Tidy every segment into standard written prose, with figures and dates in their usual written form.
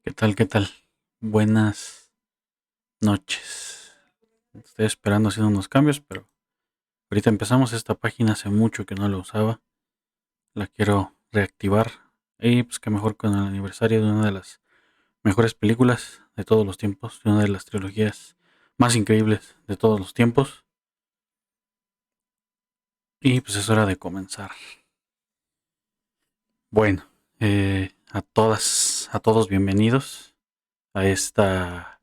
¿Qué tal? ¿Qué tal? Buenas noches. Estoy esperando haciendo unos cambios, pero ahorita empezamos esta página, hace mucho que no la usaba. La quiero reactivar. Y pues que mejor con el aniversario de una de las mejores películas de todos los tiempos, de una de las trilogías más increíbles de todos los tiempos. Y pues es hora de comenzar. Bueno, a todos bienvenidos a esta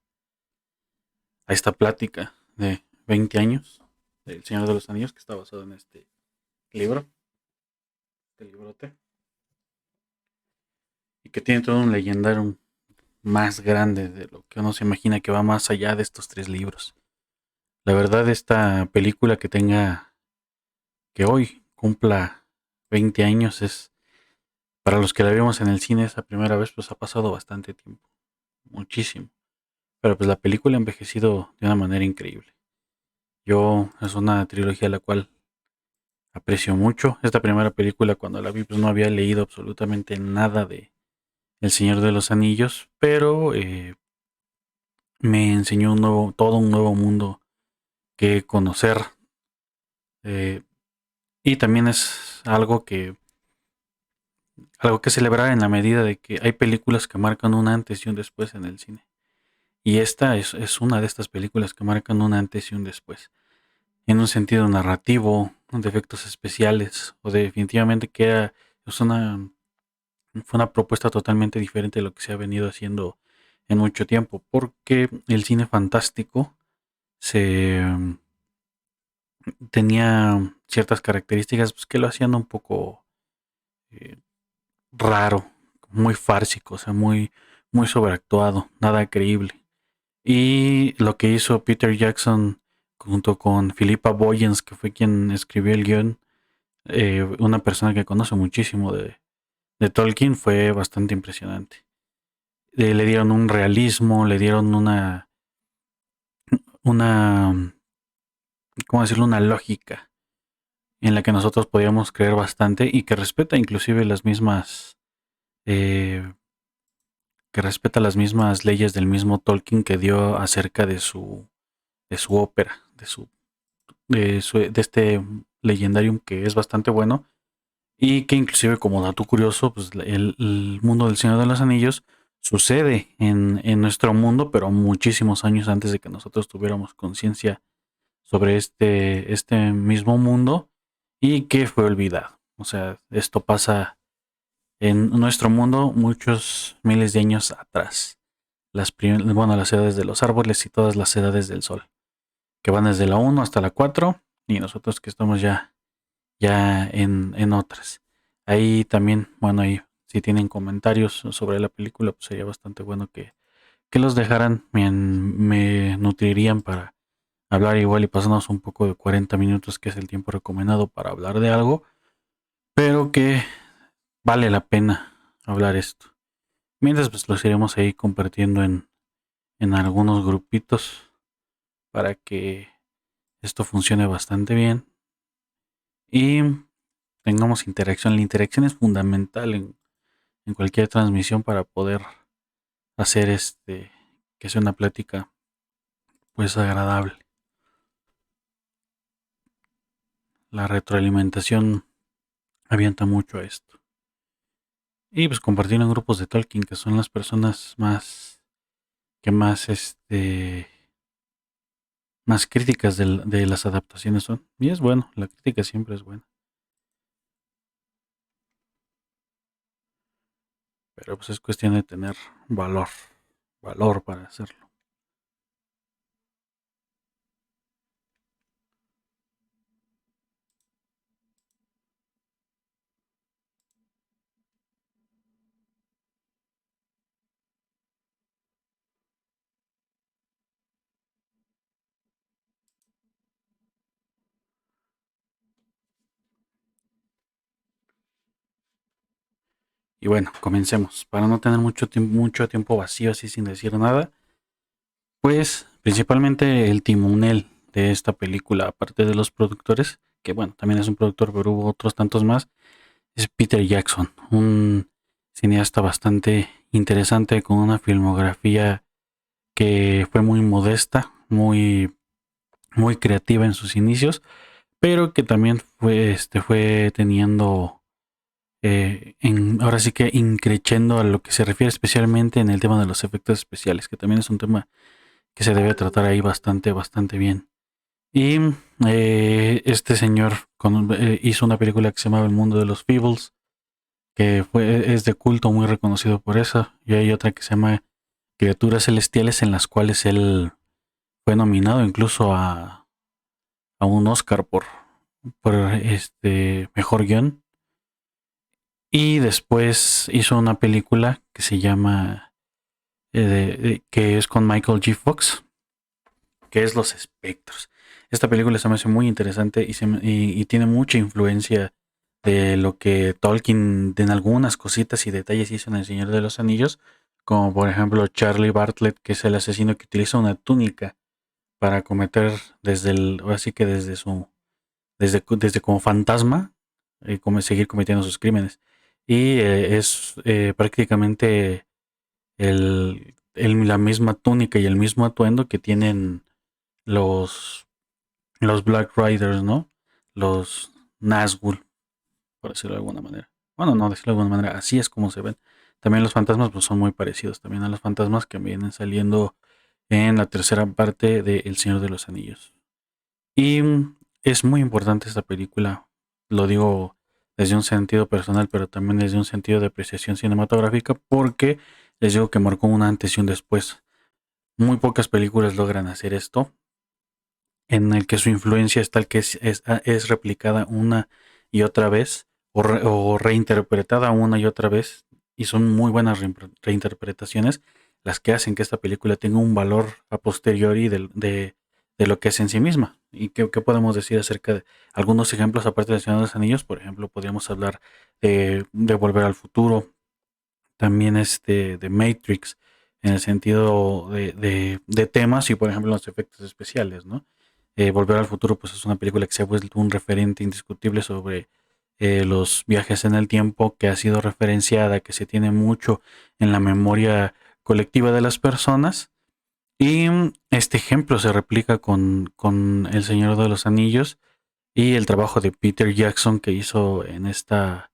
plática de 20 años del Señor de los Anillos, que está basado en este libro, este librote, y que tiene todo un legendario más grande de lo que uno se imagina, que va más allá de estos tres libros. La verdad, esta película que hoy cumpla 20 años, es, para los que la vimos en el cine esa primera vez, pues ha pasado bastante tiempo, muchísimo. Pero pues la película ha envejecido de una manera increíble. Yo, es una trilogía la cual aprecio mucho. Esta primera película, cuando la vi, pues no había leído absolutamente nada de El Señor de los Anillos, pero me enseñó todo un nuevo mundo que conocer. eh, y también es algo que celebrar, en la medida de que hay películas que marcan un antes y un después en el cine. Y esta es una de estas películas que marcan un antes y un después. En un sentido narrativo, de efectos especiales, o definitivamente es fue una propuesta totalmente diferente de lo que se ha venido haciendo en mucho tiempo, porque el cine fantástico se tenía ciertas características, pues, que lo hacían un poco eh, raro, muy fársico, o sea, muy sobreactuado, nada creíble. Y lo que hizo Peter Jackson junto con Philippa Boyens, que fue quien escribió el guión, una persona que conoce muchísimo de Tolkien, fue bastante impresionante. Le dieron un realismo, le dieron una, ¿cómo decirlo? Una lógica en la que nosotros podíamos creer bastante, y que respeta inclusive eh, las mismas leyes del mismo Tolkien, que dio acerca de su ópera, de este legendarium, que es bastante bueno, y que inclusive, como dato curioso, pues el mundo del Señor de los Anillos sucede en nuestro mundo, pero muchísimos años antes de que nosotros tuviéramos conciencia sobre este mismo mundo, y que fue olvidado. O sea, esto pasa en nuestro mundo muchos miles de años atrás. Las edades de los árboles y todas las edades del sol, que van desde la uno hasta la 4, y nosotros que estamos ya en otras. Ahí también, bueno, ahí si tienen comentarios sobre la película, pues sería bastante bueno que los dejaran. Me nutrirían para hablar igual y pasarnos un poco de 40 minutos, que es el tiempo recomendado para hablar de algo, pero que vale la pena hablar esto. Mientras, pues los iremos ahí compartiendo en algunos grupitos para que esto funcione bastante bien y tengamos interacción. La interacción es fundamental en cualquier transmisión para poder hacer que sea una plática pues agradable. La retroalimentación avienta mucho a esto. Y pues compartir en grupos de Tolkien, que son las personas que más críticas de las adaptaciones son. Y es bueno, la crítica siempre es buena. Pero pues es cuestión de tener valor, valor para hacerlo. Y bueno, comencemos. Para no tener mucho tiempo vacío así sin decir nada, pues principalmente el timonel de esta película, aparte de los productores, que bueno, también es un productor, pero hubo otros tantos más, es Peter Jackson, un cineasta bastante interesante, con una filmografía que fue muy modesta, muy creativa en sus inicios, pero que también fue teniendo, ahora sí que increciendo a lo que se refiere especialmente en el tema de los efectos especiales, que también es un tema que se debe tratar ahí bastante bien. Y este señor hizo una película que se llamaba El Mundo de los Feebles, que es de culto, muy reconocido por eso. Y hay otra que se llama Criaturas Celestiales, en las cuales él fue nominado incluso a un Oscar por este mejor guión. Y después hizo una película que se llama, que es con Michael G. Fox, que es Los Espectros. Esta película se me hace muy interesante y tiene mucha influencia de lo que Tolkien en algunas cositas y detalles hizo en El Señor de los Anillos, como por ejemplo Charlie Bartlett, que es el asesino que utiliza una túnica para cometer así que desde como fantasma, seguir cometiendo sus crímenes. Y es prácticamente la misma túnica y el mismo atuendo que tienen los, los Black Riders, ¿no? Los Nazgûl, por decirlo de alguna manera. Bueno, no decirlo de alguna manera, así es como se ven. También los fantasmas pues, son muy parecidos también a los fantasmas que vienen saliendo en la tercera parte de El Señor de los Anillos. Y es muy importante esta película, lo digo desde un sentido personal, pero también desde un sentido de apreciación cinematográfica, porque les digo que marcó un antes y un después. Muy pocas películas logran hacer esto, en el que su influencia es tal que es replicada una y otra vez, o reinterpretada una y otra vez, y son muy buenas reinterpretaciones las que hacen que esta película tenga un valor a posteriori de lo que es en sí misma. ¿Y qué podemos decir acerca de algunos ejemplos aparte de Señor de los Anillos? Por ejemplo, podríamos hablar de Volver al Futuro, también de Matrix, en el sentido de temas y, por ejemplo, los efectos especiales, ¿no? Volver al Futuro, pues es una película que se ha vuelto un referente indiscutible sobre los viajes en el tiempo, que ha sido referenciada, que se tiene mucho en la memoria colectiva de las personas. Y este ejemplo se replica con El Señor de los Anillos y el trabajo de Peter Jackson que hizo en esta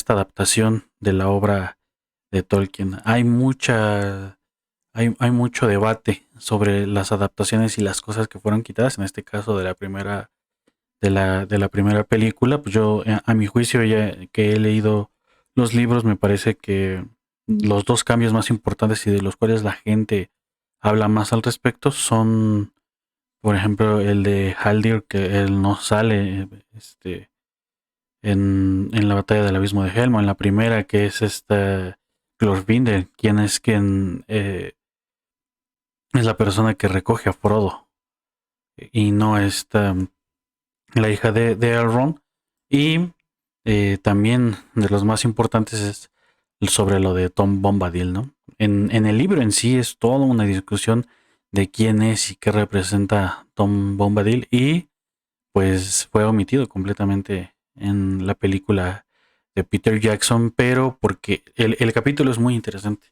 adaptación de la obra de Tolkien. Hay mucho debate sobre las adaptaciones y las cosas que fueron quitadas. En este caso de la primera película, pues yo, a mi juicio, ya que he leído los libros, me parece que los dos cambios más importantes y de los cuales la gente habla más al respecto son, por ejemplo, el de Haldir, que él no sale en la batalla del abismo de Helm, en la primera, que es esta Glorfindel, quien es la persona que recoge a Frodo y no la hija de Elrond. Y también de los más importantes es sobre lo de Tom Bombadil, ¿no? En el libro en sí es toda una discusión de quién es y qué representa Tom Bombadil, y pues fue omitido completamente en la película de Peter Jackson, pero porque el capítulo es muy interesante.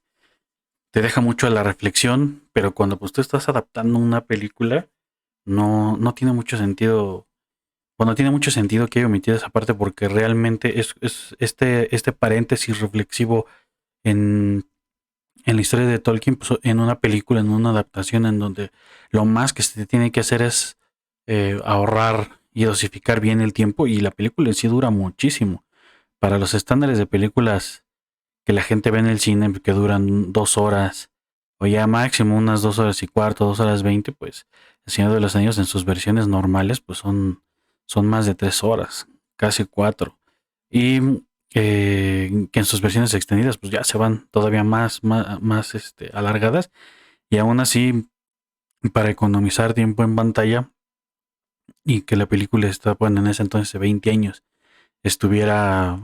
Te deja mucho a la reflexión, pero cuando pues tú estás adaptando una película, no tiene mucho sentido. Bueno, tiene mucho sentido que haya omitido esa parte, porque realmente es este paréntesis reflexivo en, en la historia de Tolkien, pues, en una película, en una adaptación, en donde lo más que se tiene que hacer es ahorrar y dosificar bien el tiempo, y la película en sí dura muchísimo. Para los estándares de películas que la gente ve en el cine, que duran 2 horas, o ya máximo unas 2 horas y cuarto, 2 horas 20, pues El Señor de los Anillos en sus versiones normales, pues son más de 3 horas, casi cuatro. Y que en sus versiones extendidas, pues ya se van todavía más alargadas. Y aún así, para economizar tiempo en pantalla y que la película está, bueno, en ese entonces de 20 años, estuviera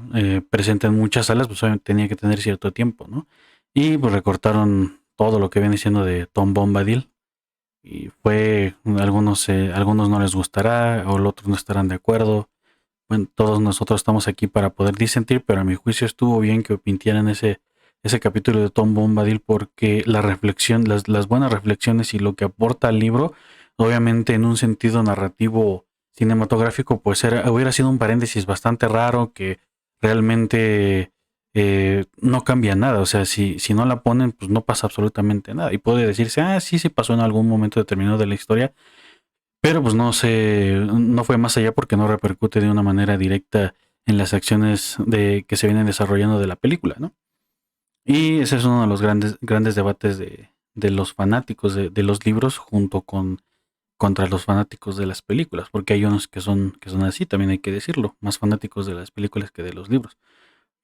presente en muchas salas, pues obviamente tenía que tener cierto tiempo, ¿no? Y pues recortaron todo lo que viene siendo de Tom Bombadil. Y algunos no les gustará, o los otros no estarán de acuerdo. Bueno, todos nosotros estamos aquí para poder disentir, pero a mi juicio estuvo bien que pintieran ese capítulo de Tom Bombadil porque la reflexión, las buenas reflexiones y lo que aporta al libro, obviamente en un sentido narrativo cinematográfico, pues hubiera sido un paréntesis bastante raro que realmente no cambia nada. O sea, si no la ponen, pues no pasa absolutamente nada. Y puede decirse, ah, sí, sí pasó en algún momento determinado de la historia, pero pues no fue más allá porque no repercute de una manera directa en las acciones que se vienen desarrollando de la película, ¿no? Y ese es uno de los grandes debates de los fanáticos de los libros contra los fanáticos de las películas, porque hay unos que son así, también hay que decirlo, más fanáticos de las películas que de los libros.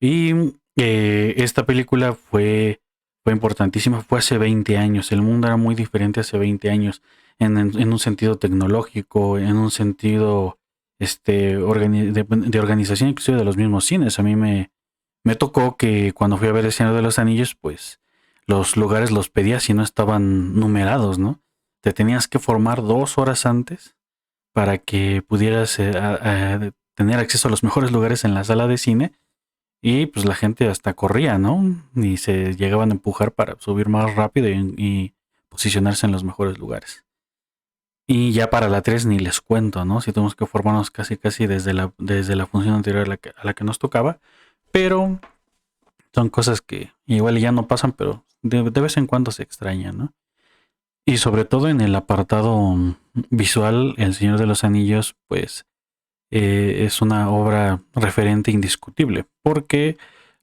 Y esta película fue importantísima, fue hace 20 años, el mundo era muy diferente hace 20 años, en un sentido tecnológico, en un sentido de organización, inclusive de los mismos cines. A mí me tocó que cuando fui a ver El Señor de los Anillos, pues los lugares los pedías y no estaban numerados, ¿no? Te tenías que formar 2 horas antes para que pudieras tener acceso a los mejores lugares en la sala de cine y pues la gente hasta corría, ¿no? Y se llegaban a empujar para subir más rápido y posicionarse en los mejores lugares. Y ya para la 3 ni les cuento, ¿no? Si tuvimos que formarnos casi casi desde la función anterior a la que nos tocaba, pero son cosas que igual ya no pasan, pero de vez en cuando se extrañan, ¿no? Y sobre todo en el apartado visual, El Señor de los Anillos, pues es una obra referente indiscutible, porque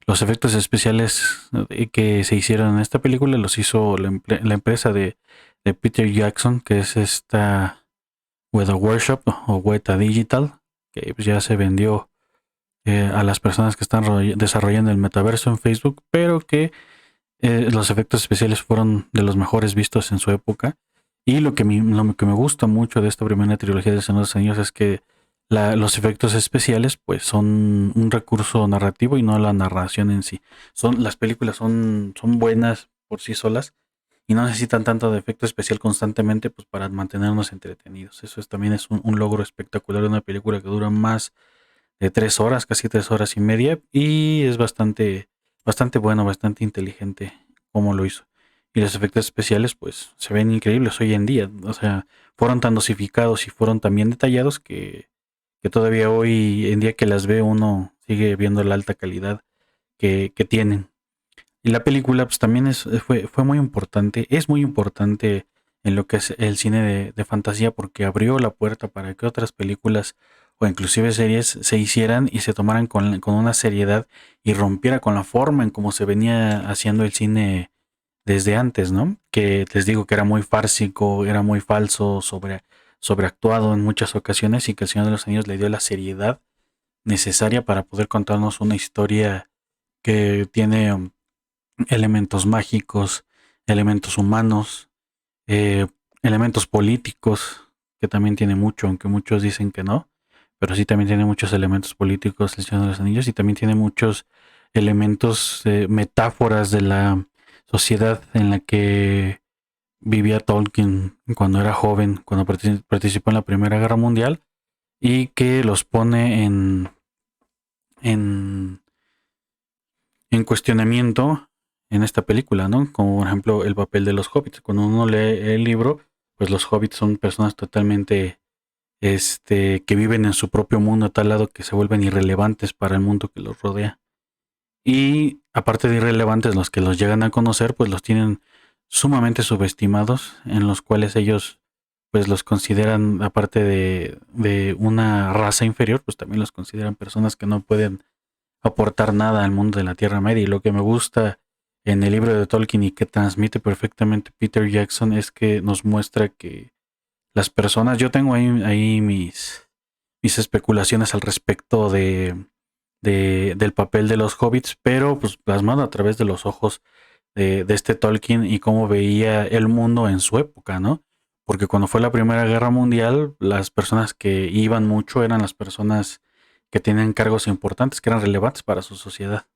los efectos especiales que se hicieron en esta película los hizo la empresa de Peter Jackson, que es esta Weta Workshop o Weta Digital, que pues ya se vendió a las personas que están desarrollando el metaverso en Facebook, pero que los efectos especiales fueron de los mejores vistos en su época. Y lo que me gusta mucho de esta primera trilogía de Señor de los Anillos es que los efectos especiales pues son un recurso narrativo y no la narración en sí. Las películas son buenas por sí solas y no necesitan tanto de efecto especial constantemente pues para mantenernos entretenidos. También es un logro espectacular de una película que dura más de 3 horas, casi 3 horas y media, y es bastante bueno, bastante inteligente cómo lo hizo. Y los efectos especiales, pues, se ven increíbles hoy en día. O sea, fueron tan dosificados y fueron tan bien detallados que todavía hoy en día que las ve uno sigue viendo la alta calidad que tienen. Y la película, pues también fue muy importante, es muy importante en lo que es el cine de fantasía porque abrió la puerta para que otras películas o inclusive series se hicieran y se tomaran con una seriedad y rompiera con la forma en cómo se venía haciendo el cine desde antes, ¿no? Que les digo que era muy fársico, era muy falso, sobreactuado en muchas ocasiones y que El Señor de los Anillos le dio la seriedad necesaria para poder contarnos una historia que tiene elementos mágicos, elementos humanos, eh, elementos políticos, que también tiene mucho, aunque muchos dicen que no, pero sí también tiene muchos elementos políticos El Señor de los Anillos y también tiene muchos elementos, metáforas de la sociedad en la que vivía Tolkien cuando era joven, cuando participó en la Primera Guerra Mundial y que los pone en, en cuestionamiento en esta película, ¿no? Como por ejemplo el papel de los hobbits. Cuando uno lee el libro, pues los hobbits son personas totalmente que viven en su propio mundo a tal lado que se vuelven irrelevantes para el mundo que los rodea. Y aparte de irrelevantes, los que los llegan a conocer, pues los tienen sumamente subestimados, en los cuales ellos pues los consideran, aparte de una raza inferior, pues también los consideran personas que no pueden aportar nada al mundo de la Tierra Media. Y lo que me gusta en el libro de Tolkien y que transmite perfectamente Peter Jackson es que nos muestra que las personas, yo tengo ahí mis especulaciones al respecto del papel de los hobbits, pero pues plasmado a través de los ojos de este Tolkien y cómo veía el mundo en su época, ¿no? Porque cuando fue la Primera Guerra Mundial, las personas que iban mucho eran las personas que tenían cargos importantes, que eran relevantes para su sociedad.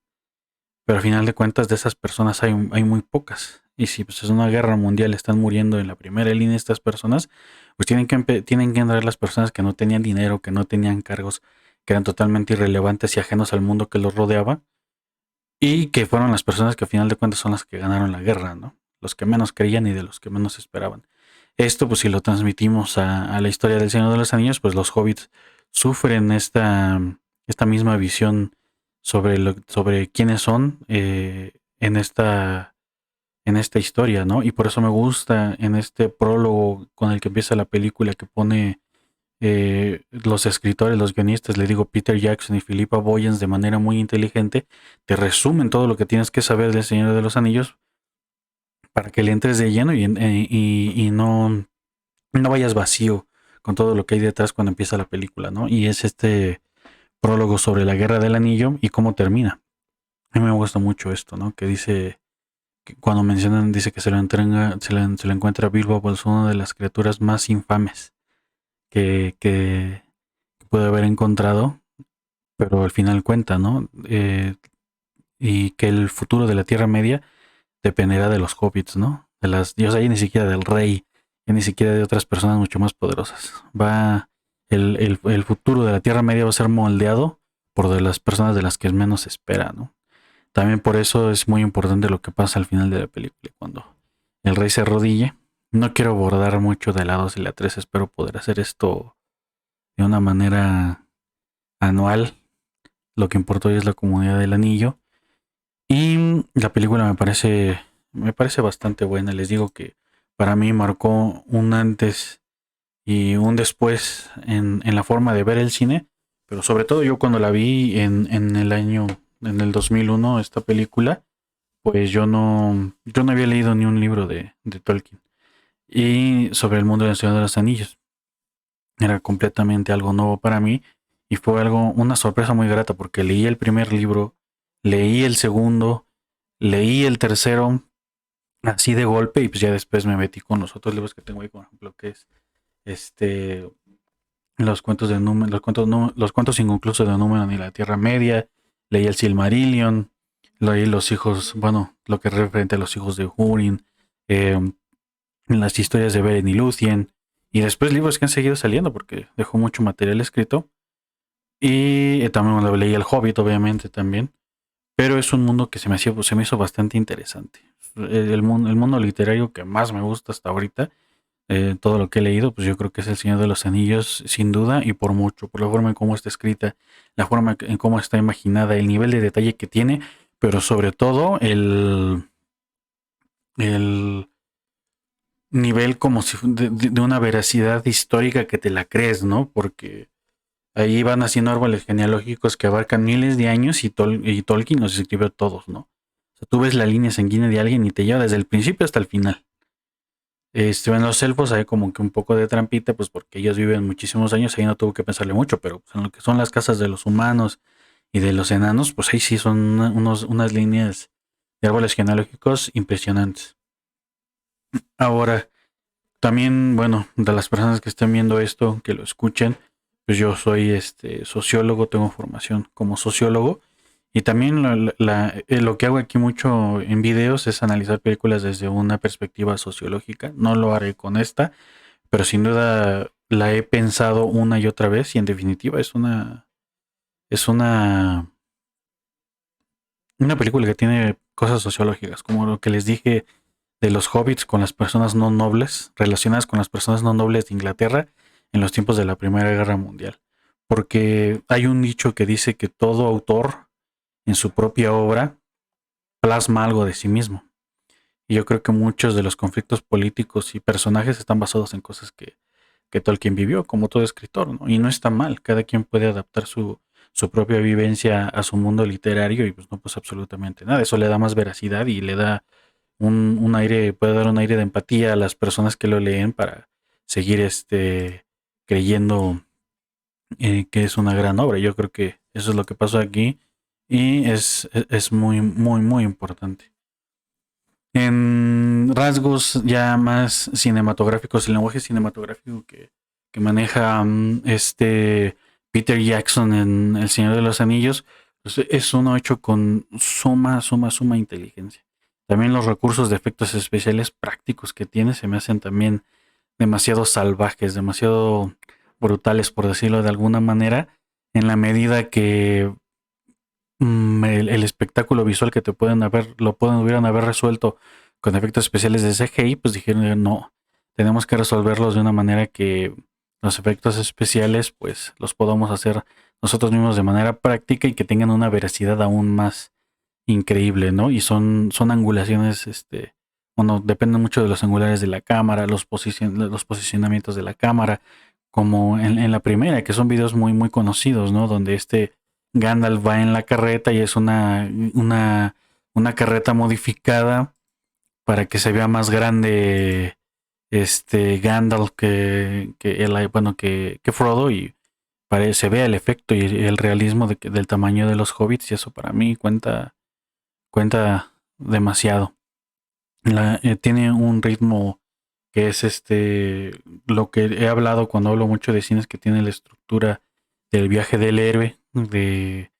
Pero al final de cuentas de esas personas hay muy pocas. Y si pues, es una guerra mundial, están muriendo en la primera línea estas personas, pues tienen que entrar las personas que no tenían dinero, que no tenían cargos, que eran totalmente irrelevantes y ajenos al mundo que los rodeaba, y que fueron las personas que a final de cuentas son las que ganaron la guerra, ¿no? Los que menos creían y de los que menos esperaban. Esto, pues si lo transmitimos a la historia del Señor de los Anillos, pues los hobbits sufren esta misma visión sobre quiénes son en esta historia, ¿no? Y por eso me gusta en este prólogo con el que empieza la película que pone los escritores, los guionistas, le digo Peter Jackson y Philippa Boyens de manera muy inteligente, te resumen todo lo que tienes que saber del Señor de los Anillos para que le entres de lleno y no vayas vacío con todo lo que hay detrás cuando empieza la película, ¿no? Y es este prólogo sobre la Guerra del Anillo y cómo termina. A mí me gusta mucho esto, ¿no? Que dice, que cuando mencionan, dice que se le encuentra a Bilbo, pues una de las criaturas más infames que puede haber encontrado, pero al final cuenta, ¿no? Y que el futuro de la Tierra Media dependerá de los hobbits, ¿no? De las diosas, y ni siquiera del rey, y ni siquiera de otras personas mucho más poderosas. El futuro de la Tierra Media va a ser moldeado por de las personas de las que menos se espera, ¿no? También por eso es muy importante lo que pasa al final de la película, cuando el rey se arrodille. No quiero abordar mucho de la 2 y la 3, espero poder hacer esto de una manera anual. Lo que importa hoy es la comunidad del anillo. Y la película me parece bastante buena. Les digo que para mí marcó un antes y un después en la forma de ver el cine. Pero sobre todo yo cuando la vi en el 2001, esta película, pues yo no había leído ni un libro de Tolkien. Y sobre el mundo del Señor de los Anillos. Era completamente algo nuevo para mí y fue una sorpresa muy grata porque leí el primer libro, leí el segundo, leí el tercero así de golpe y pues ya después me metí con los otros libros que tengo ahí, por ejemplo, que es este los cuentos de Númenor, los cuentos inconclusos de Númenor y la Tierra Media, leí el Silmarillion, leí los hijos, bueno, lo que es referente a los hijos de Húrin, eh, las historias de Beren y Lúthien, y después libros que han seguido saliendo porque dejó mucho material escrito. Y también cuando leí El Hobbit, obviamente también. Pero es un mundo que se me hizo bastante interesante. El mundo literario que más me gusta hasta ahorita, todo lo que he leído, pues yo creo que es El Señor de los Anillos, sin duda, y por mucho, por la forma en cómo está escrita, la forma en cómo está imaginada, el nivel de detalle que tiene, pero sobre todo el nivel como si de una veracidad histórica que te la crees, ¿no? Porque ahí van haciendo árboles genealógicos que abarcan miles de años y Tolkien los escribió todos, ¿no? O sea, tú ves la línea sanguínea de alguien y te lleva desde el principio hasta el final. En los elfos hay como que un poco de trampita, pues porque ellos viven muchísimos años, ahí no tuvo que pensarle mucho, pero pues, en lo que son las casas de los humanos y de los enanos, pues ahí sí son unas líneas de árboles genealógicos impresionantes. Ahora, también, bueno, de las personas que estén viendo esto, que lo escuchen, pues yo soy sociólogo, tengo formación como sociólogo y también lo que hago aquí mucho en videos es analizar películas desde una perspectiva sociológica. No lo haré con esta, pero sin duda la he pensado una y otra vez y en definitiva es una película que tiene cosas sociológicas, como lo que les dije de los hobbits con las personas no nobles, relacionadas con las personas no nobles de Inglaterra en los tiempos de la Primera Guerra Mundial. Porque hay un dicho que dice que todo autor en su propia obra plasma algo de sí mismo. Y yo creo que muchos de los conflictos políticos y personajes están basados en cosas que Tolkien vivió, como todo escritor, ¿no? Y no está mal, cada quien puede adaptar su propia vivencia a su mundo literario y pues no pasa absolutamente nada. Eso le da más veracidad y le da un aire, puede dar un aire de empatía a las personas que lo leen para seguir creyendo que es una gran obra. Yo creo que eso es lo que pasó aquí y es muy, muy, muy importante. En rasgos ya más cinematográficos, el lenguaje cinematográfico que maneja Peter Jackson en El Señor de los Anillos, pues es uno hecho con suma, suma, suma inteligencia. También los recursos de efectos especiales prácticos que tiene se me hacen también demasiado salvajes, demasiado brutales, por decirlo de alguna manera, en la medida que el espectáculo visual que hubieran haber resuelto con efectos especiales de CGI, pues dijeron, no, tenemos que resolverlos de una manera que los efectos especiales pues los podamos hacer nosotros mismos de manera práctica y que tengan una veracidad aún más increíble, ¿no? Y son angulaciones, bueno, dependen mucho de los angulares de la cámara, los posicionamientos de la cámara, como en la primera, que son videos muy, muy conocidos, ¿no? Donde Gandalf va en la carreta y es una carreta modificada para que se vea más grande Gandalf que Frodo y se vea el efecto y el realismo del tamaño de los hobbits y eso para mí cuenta demasiado. Tiene un ritmo que es lo que he hablado cuando hablo mucho de cines, que tiene la estructura del viaje del héroe de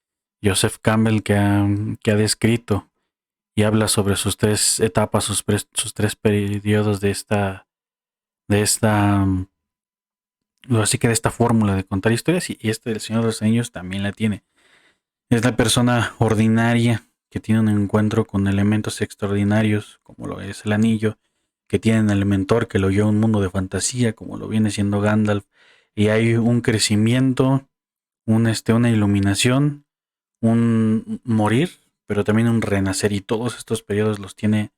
Joseph Campbell que ha descrito y habla sobre sus tres etapas, sus tres periodos de esta, así que de esta fórmula de contar historias y este del Señor de los Anillos también la tiene. Es la persona ordinaria que tiene un encuentro con elementos extraordinarios, como lo es el anillo, que tiene el mentor que lo lleva a un mundo de fantasía, como lo viene siendo Gandalf, y hay un crecimiento, una iluminación, un morir, pero también un renacer, y todos estos periodos los tiene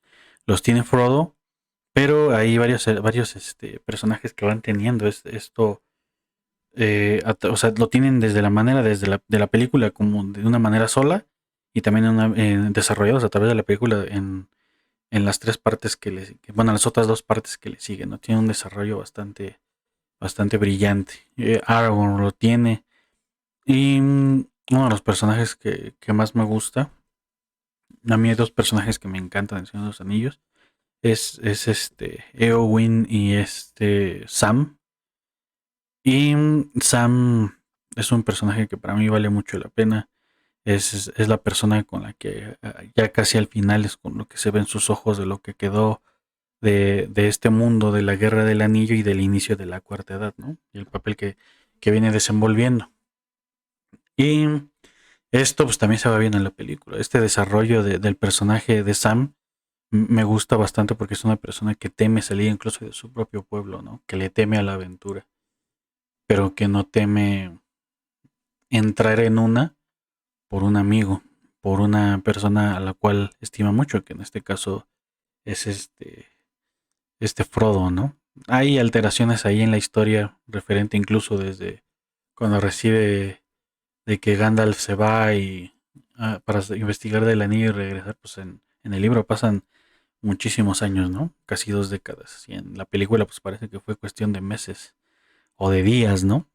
Frodo, pero hay varios personajes que van teniendo esto o sea, lo tienen desde la película como de una manera sola y también desarrollados a través de la película en las tres partes bueno, las otras dos partes que le siguen, ¿no? Tiene un desarrollo bastante brillante. Aragorn lo tiene. Y uno de los personajes que más me gusta, a mí hay dos personajes que me encantan en Señor de los Anillos, es Eowyn y Sam. Y Sam es un personaje que para mí vale mucho la pena. Es la persona con la que ya casi al final es con lo que se ve en sus ojos de lo que quedó de este mundo de la Guerra del Anillo y del inicio de la Cuarta Edad, ¿no? Y el papel que viene desenvolviendo. Y esto pues también se va bien en la película. Este desarrollo del personaje de Sam me gusta bastante porque es una persona que teme salir incluso de su propio pueblo, ¿no? Que le teme a la aventura, pero que no teme entrar en una por un amigo, por una persona a la cual estima mucho, que en este caso es Frodo, ¿no? Hay alteraciones ahí en la historia referente incluso desde cuando recibe de que Gandalf se va para investigar del anillo y regresar, pues en el libro pasan muchísimos años, ¿no? Casi 2 décadas. Y en la película pues parece que fue cuestión de meses o de días, ¿no?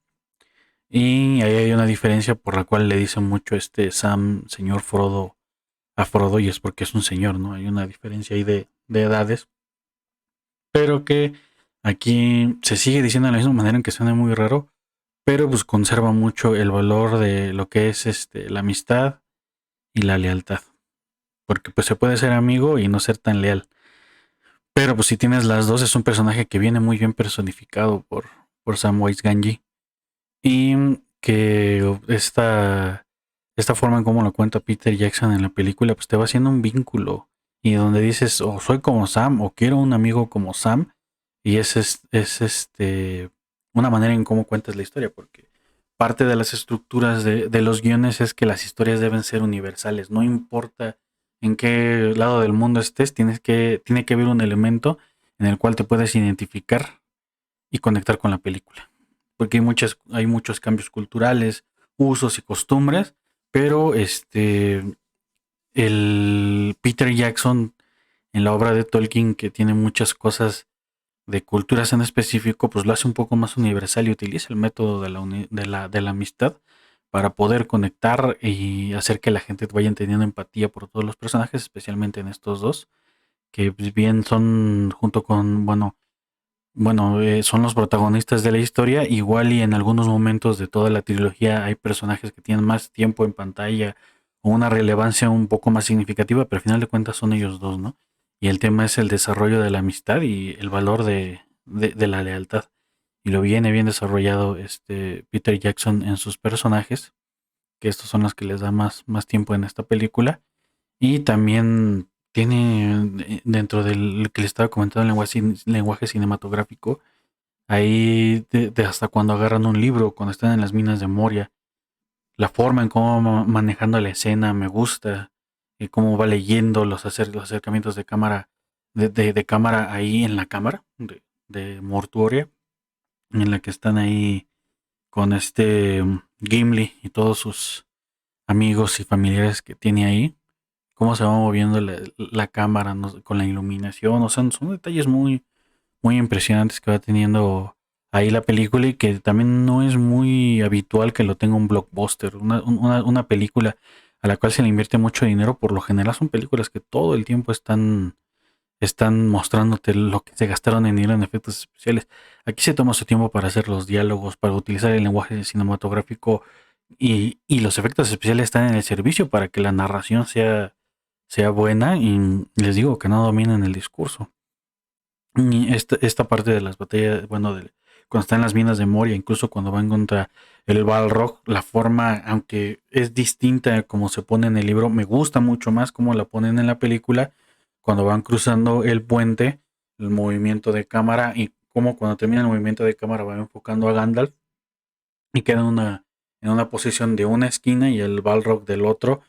Y ahí hay una diferencia por la cual le dice mucho Sam, señor Frodo, a Frodo, y es porque es un señor, ¿no? Hay una diferencia ahí de edades, pero que aquí se sigue diciendo de la misma manera en que suena muy raro, pero pues conserva mucho el valor de lo que es la amistad y la lealtad. Porque pues se puede ser amigo y no ser tan leal. Pero pues si tienes las dos, es un personaje que viene muy bien personificado por Samwise Gamgee. Y que esta forma en cómo lo cuenta Peter Jackson en la película, pues te va haciendo un vínculo. Y donde dices, o soy como Sam, o quiero un amigo como Sam. Y es una manera en cómo cuentas la historia, porque parte de las estructuras de los guiones es que las historias deben ser universales. No importa en qué lado del mundo estés, tiene que haber un elemento en el cual te puedes identificar y conectar con la película. Porque hay muchos cambios culturales, usos y costumbres, pero el Peter Jackson en la obra de Tolkien, que tiene muchas cosas de culturas en específico, pues lo hace un poco más universal y utiliza el método de la amistad para poder conectar y hacer que la gente vaya teniendo empatía por todos los personajes, especialmente en estos dos, que pues, bien son junto con, bueno, son los protagonistas de la historia, igual y en algunos momentos de toda la trilogía hay personajes que tienen más tiempo en pantalla o una relevancia un poco más significativa, pero al final de cuentas son ellos dos, ¿no? Y el tema es el desarrollo de la amistad y el valor de la lealtad. Y lo viene bien desarrollado Peter Jackson en sus personajes, que estos son los que les da más tiempo en esta película. Y también tiene, dentro del que le estaba comentando, el lenguaje cinematográfico, ahí de hasta cuando agarran un libro, cuando están en las minas de Moria, la forma en cómo manejando la escena me gusta, y cómo va leyendo los acercamientos de cámara, de cámara ahí en la cámara de Mortuoria, en la que están ahí con Gimli y todos sus amigos y familiares que tiene ahí, cómo se va moviendo la cámara, ¿no? Con la iluminación, o sea, son detalles muy impresionantes que va teniendo ahí la película y que también no es muy habitual que lo tenga un blockbuster, una película a la cual se le invierte mucho dinero. Por lo general son películas que todo el tiempo están mostrándote lo que se gastaron en dinero en efectos especiales. Aquí se toma su tiempo para hacer los diálogos, para utilizar el lenguaje cinematográfico, y los efectos especiales están en el servicio para que la narración sea buena, y les digo que no dominen el discurso. Y esta parte de las batallas, bueno, cuando está en las minas de Moria, incluso cuando van contra el Balrog, la forma, aunque es distinta a como se pone en el libro, me gusta mucho más como la ponen en la película, cuando van cruzando el puente, el movimiento de cámara, y como cuando termina el movimiento de cámara va enfocando a Gandalf y queda en una posición de una esquina y el Balrog del otro,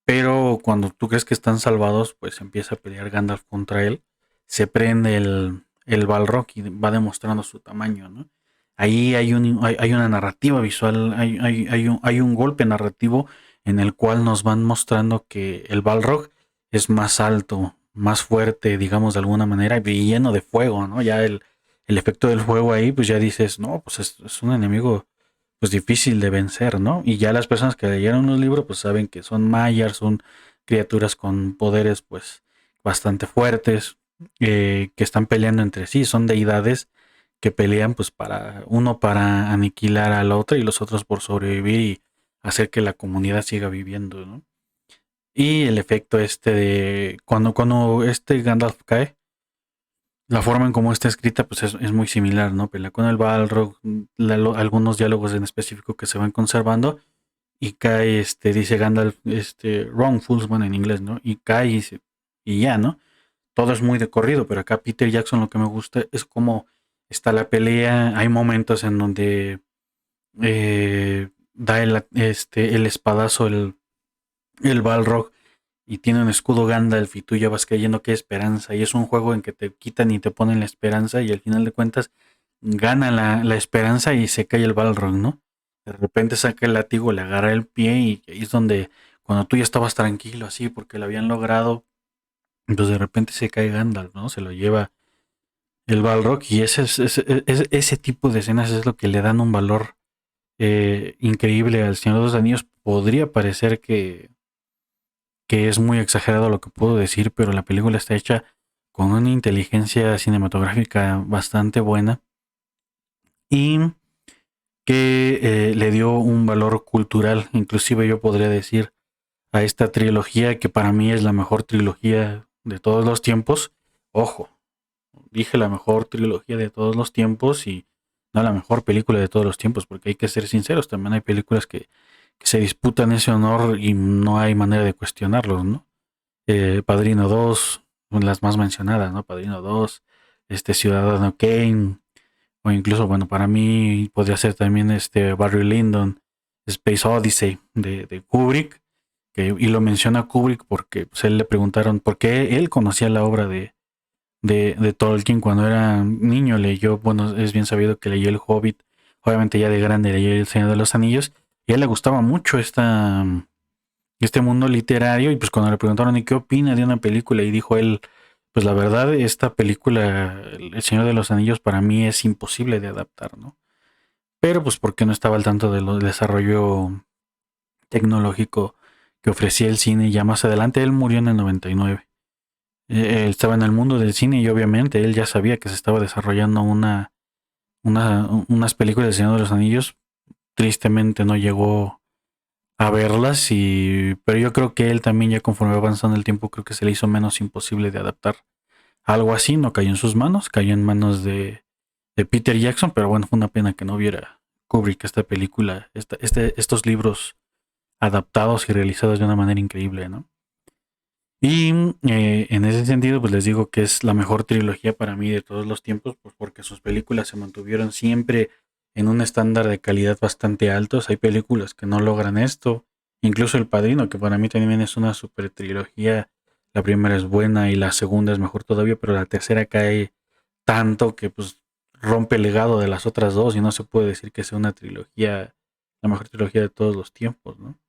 pero cuando tú crees que están salvados, pues empieza a pelear Gandalf contra él. Se prende el Balrog y va demostrando su tamaño, ¿no? Ahí hay una narrativa visual, hay un golpe narrativo en el cual nos van mostrando que el Balrog es más alto, más fuerte, digamos de alguna manera, y lleno de fuego, ¿no? Ya el efecto del fuego ahí, pues ya dices, no, pues es un enemigo pues difícil de vencer, ¿no? Y ya las personas que leyeron los libros pues saben que son Maiar, son criaturas con poderes pues bastante fuertes, que están peleando entre sí, son deidades que pelean pues para aniquilar al otro y los otros por sobrevivir y hacer que la comunidad siga viviendo, ¿no? Y el efecto de cuando Gandalf cae, la forma en cómo está escrita pues es muy similar, ¿no? Pelea con el Balrog, algunos diálogos en específico que se van conservando, y cae, dice Gandalf, wrong Fulsman en inglés, ¿no? Y cae y ya, ¿no? Todo es muy de corrido, pero acá Peter Jackson lo que me gusta es cómo está la pelea. Hay momentos en donde da el espadazo el Balrog y tiene un escudo Gandalf y tú ya vas creyendo que hay esperanza, y es un juego en que te quitan y te ponen la esperanza y al final de cuentas gana la esperanza y se cae el Balrog, ¿no? De repente saca el látigo, le agarra el pie y ahí es donde cuando tú ya estabas tranquilo así porque lo habían logrado, pues de repente se cae Gandalf, ¿no? Se lo lleva el Balrog, y ese tipo de escenas es lo que le dan un valor increíble al Señor de los Anillos. Podría parecer que es muy exagerado lo que puedo decir, pero la película está hecha con una inteligencia cinematográfica bastante buena y que le dio un valor cultural, inclusive yo podría decir, a esta trilogía, que para mí es la mejor trilogía de todos los tiempos. Ojo, dije la mejor trilogía de todos los tiempos y no la mejor película de todos los tiempos, porque hay que ser sinceros, también hay películas que se disputan ese honor y no hay manera de cuestionarlos, ¿no? Padrino 2, las más mencionadas, ¿no? Padrino 2, Ciudadano Kane, o incluso, bueno, para mí podría ser también Barry Lyndon, Space Odyssey de Kubrick, y lo menciona Kubrick porque pues, él le preguntaron por qué él conocía la obra de Tolkien cuando era niño. Leyó, bueno, es bien sabido que leyó El Hobbit, obviamente ya de grande leyó El Señor de los Anillos, y a él le gustaba mucho este mundo literario, y pues cuando le preguntaron ¿y qué opina de una película? Y dijo él, pues la verdad, esta película, El Señor de los Anillos, para mí es imposible de adaptar, ¿no? Pero pues porque no estaba al tanto del desarrollo tecnológico que ofrecía el cine. Ya más adelante él murió en el 99. Él estaba en el mundo del cine y obviamente él ya sabía que se estaba desarrollando unas películas del Señor de los Anillos. Tristemente no llegó a verlas, pero yo creo que él también, ya conforme avanzando el tiempo, creo que se le hizo menos imposible de adaptar algo así. No cayó en sus manos, cayó en manos de Peter Jackson, pero bueno, fue una pena que no viera Kubrick esta película, estos libros adaptados y realizados de una manera increíble, ¿no? Y en ese sentido, pues les digo que es la mejor trilogía para mí de todos los tiempos, pues porque sus películas se mantuvieron siempre en un estándar de calidad bastante altos. Hay películas que no logran esto, incluso El Padrino, que para mí también es una super trilogía. La primera es buena y la segunda es mejor todavía, pero la tercera cae tanto que pues rompe el legado de las otras dos y no se puede decir que sea una trilogía, la mejor trilogía de todos los tiempos, ¿no?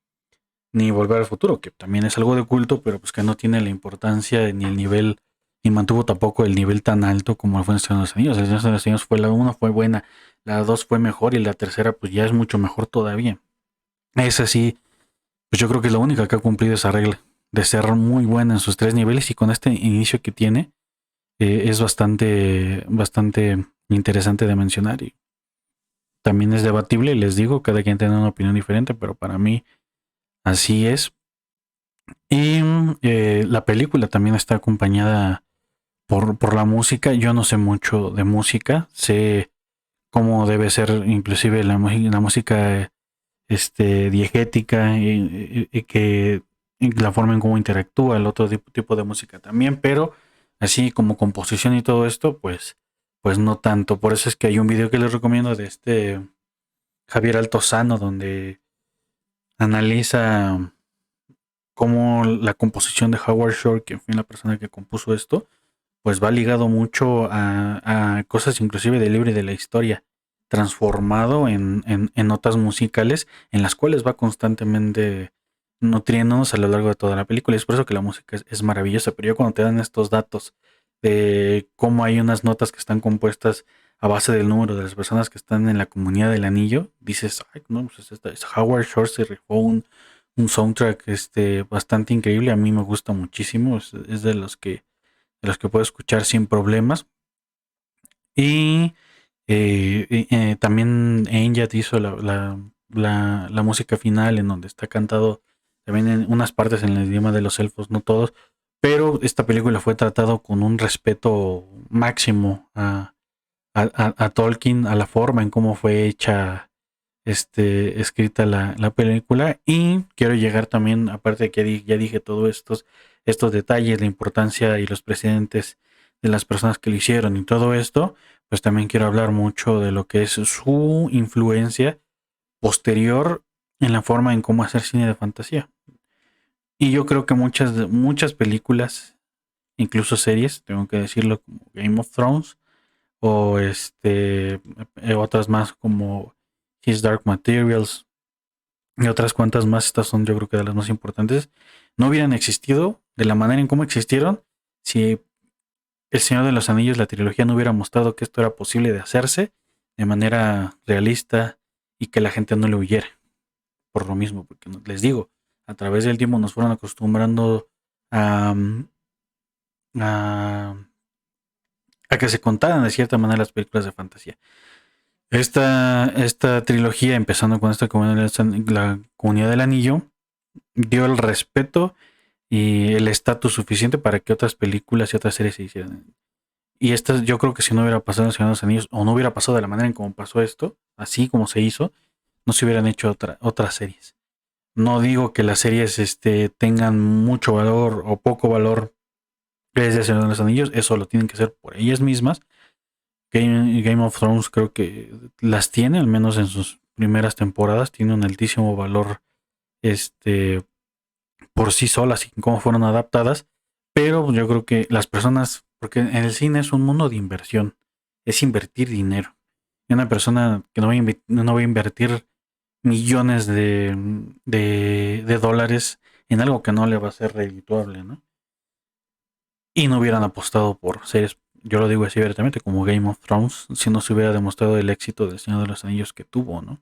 Ni Volver al Futuro, que también es algo de culto, pero pues que no tiene la importancia ni el nivel, ni mantuvo tampoco el nivel tan alto como fue en El Señor de los Anillos. El Señor de los Anillos fue la 1 fue buena, la 2 fue mejor y la tercera pues ya es mucho mejor todavía. Esa sí, pues yo creo que es la única que ha cumplido esa regla de ser muy buena en sus tres niveles y con este inicio que tiene es bastante interesante de mencionar y también es debatible, les digo, cada quien tiene una opinión diferente, pero para mí así es. Y la película también está acompañada por la música. Yo no sé mucho de música, sé cómo debe ser inclusive la música diegética y que y la forma en cómo interactúa el otro tipo de música también, pero así como composición y todo esto, pues no tanto. Por eso es que hay un video que les recomiendo de Javier Altozano donde analiza cómo la composición de Howard Shore, que fue la persona que compuso esto, pues va ligado mucho a cosas inclusive del libro y de la historia, transformado en notas musicales en las cuales va constantemente nutriéndonos a lo largo de toda la película. Y es por eso que la música es maravillosa, pero ya cuando te dan estos datos de cómo hay unas notas que están compuestas a base del número de las personas que están en la comunidad del anillo, dices, ay, no, pues Howard Shore se rifó un soundtrack bastante increíble, a mí me gusta muchísimo, es de los que puedo escuchar sin problemas. Y también Enjad hizo la música final en donde está cantado también en unas partes en el idioma de los elfos, no todos, pero esta película fue tratado con un respeto máximo a Tolkien, a la forma en cómo fue hecha escrita la película y quiero llegar también, aparte de que ya dije todos estos detalles, la importancia y los precedentes de las personas que lo hicieron y todo esto, pues también quiero hablar mucho de lo que es su influencia posterior en la forma en cómo hacer cine de fantasía. Y yo creo que muchas películas, incluso series, tengo que decirlo, como Game of Thrones o otras más como His Dark Materials y otras cuantas más, estas son yo creo que de las más importantes, no hubieran existido de la manera en cómo existieron si El Señor de los Anillos, la trilogía, no hubiera mostrado que esto era posible de hacerse de manera realista y que la gente no le huyera. Por lo mismo, porque les digo, a través del tiempo nos fueron acostumbrando a, a, a que se contaran de cierta manera las películas de fantasía. Esta trilogía, empezando con esta comunidad, la comunidad del anillo, dio el respeto y el estatus suficiente para que otras películas y otras series se hicieran. Y esta, yo creo que si no hubiera pasado en Señor de los Anillos, o no hubiera pasado de la manera en cómo pasó esto, así como se hizo, no se hubieran hecho otras series. No digo que las series tengan mucho valor o poco valor desde Señor de los Anillos, eso lo tienen que hacer por ellas mismas. Game of Thrones creo que las tiene, al menos en sus primeras temporadas, tiene un altísimo valor este por sí solas y cómo fueron adaptadas, pero yo creo que las personas, porque en el cine es un mundo de inversión, es invertir dinero. Y una persona que no va a invertir millones de dólares en algo que no le va a ser redituable, ¿no? Y no hubieran apostado por series, yo lo digo así abiertamente, como Game of Thrones, si no se hubiera demostrado el éxito del Señor de los Anillos que tuvo, ¿no?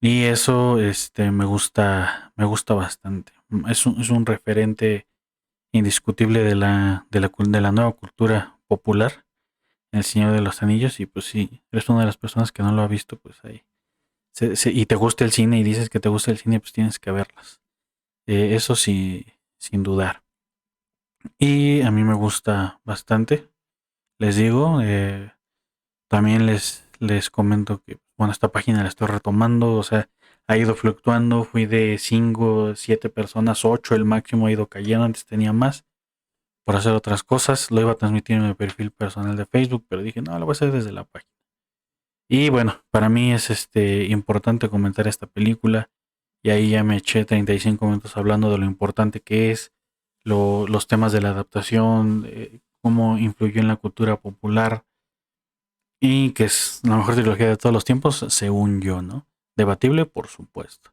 Y eso me gusta bastante. Es un referente indiscutible de la nueva cultura popular, El Señor de los Anillos, y pues si eres una de las personas que no lo ha visto, pues ahí. Y te gusta el cine y dices que te gusta el cine, pues tienes que verlas. Eso sí, sin dudar. Y a mí me gusta bastante. Les digo, también les comento que, bueno, esta página la estoy retomando, o sea, ha ido fluctuando. Fui de 5, 7 personas, 8 el máximo ha ido cayendo. Antes tenía más por hacer otras cosas. Lo iba a transmitir en mi perfil personal de Facebook, pero dije, no, lo voy a hacer desde la página. Y bueno, para mí es importante comentar esta película. Y ahí ya me eché 35 minutos hablando de lo importante que es, los temas de la adaptación, cómo influyó en la cultura popular y que es la mejor trilogía de todos los tiempos, según yo, ¿no? Debatible, por supuesto.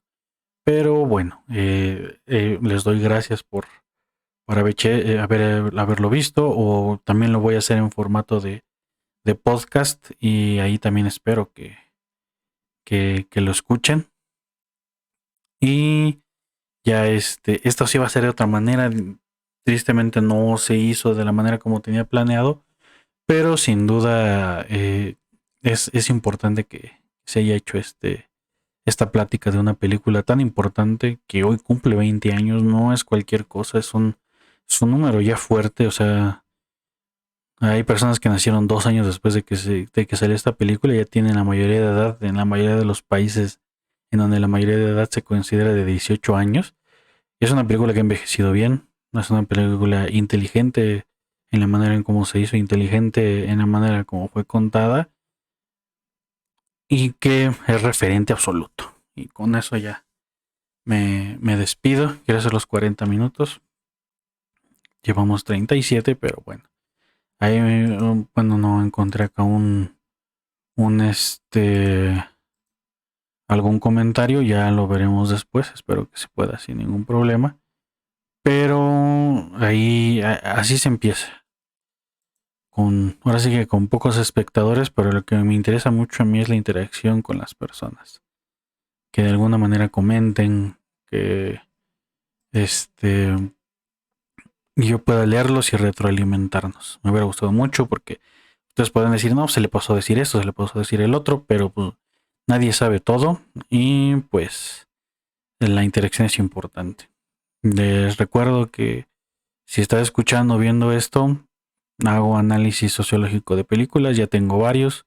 Pero bueno, les doy gracias por haberlo visto, o también lo voy a hacer en formato de podcast y ahí también espero que lo escuchen. Y ya esto sí va a ser de otra manera. Tristemente no se hizo de la manera como tenía planeado, pero sin duda es importante que se haya hecho esta plática de una película tan importante que hoy cumple 20 años. No es cualquier cosa, es un número ya fuerte. O sea, hay personas que nacieron 2 años después de que salió esta película y ya tienen la mayoría de edad en la mayoría de los países en donde la mayoría de edad se considera de 18 años. Y es una película que ha envejecido bien, es una película inteligente en la manera en cómo se hizo, inteligente en la manera como fue contada y que es referente absoluto. Y con eso ya me despido. Quiero hacer los 40 minutos. Llevamos 37, pero bueno. Ahí, bueno, no encontré acá un algún comentario, ya lo veremos después. Espero que se pueda sin ningún problema. Pero ahí así se empieza. Ahora sí que con pocos espectadores, pero lo que me interesa mucho a mí es la interacción con las personas. Que de alguna manera comenten, que yo pueda leerlos y retroalimentarnos. Me hubiera gustado mucho porque ustedes pueden decir, no, se le pasó a decir esto, se le pasó a decir el otro, pero pues nadie sabe todo y pues la interacción es importante. Les recuerdo que si estás escuchando o viendo esto, hago análisis sociológico de películas, ya tengo varios.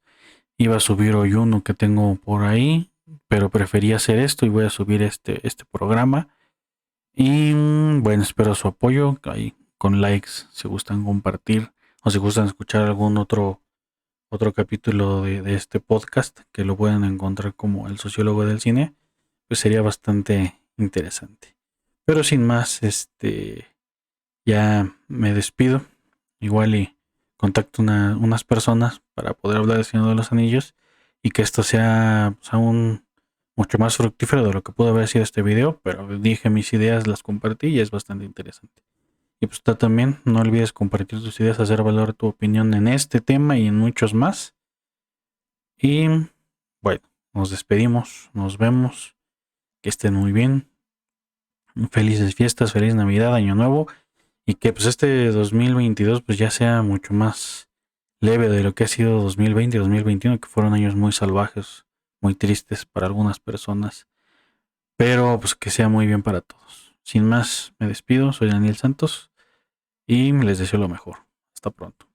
Iba a subir hoy uno que tengo por ahí, pero preferí hacer esto y voy a subir este programa. Y bueno, espero su apoyo ahí con likes si gustan compartir o si gustan escuchar algún otro capítulo de este podcast que lo pueden encontrar como El sociólogo del cine, pues sería bastante interesante. Pero sin más, ya me despido. Igual y contacto unas personas para poder hablar del Señor de los Anillos y que esto sea pues, aún mucho más fructífero de lo que pudo haber sido este video, pero dije mis ideas, las compartí y es bastante interesante. Y pues tú también no olvides compartir tus ideas, hacer valer tu opinión en este tema y en muchos más. Y bueno, nos despedimos, nos vemos, que estén muy bien, felices fiestas, feliz Navidad, Año Nuevo. Y que pues este 2022 pues ya sea mucho más leve de lo que ha sido 2020 y 2021, que fueron años muy salvajes, muy tristes para algunas personas, pero pues que sea muy bien para todos. Sin más, me despido, soy Daniel Santos y les deseo lo mejor. Hasta pronto.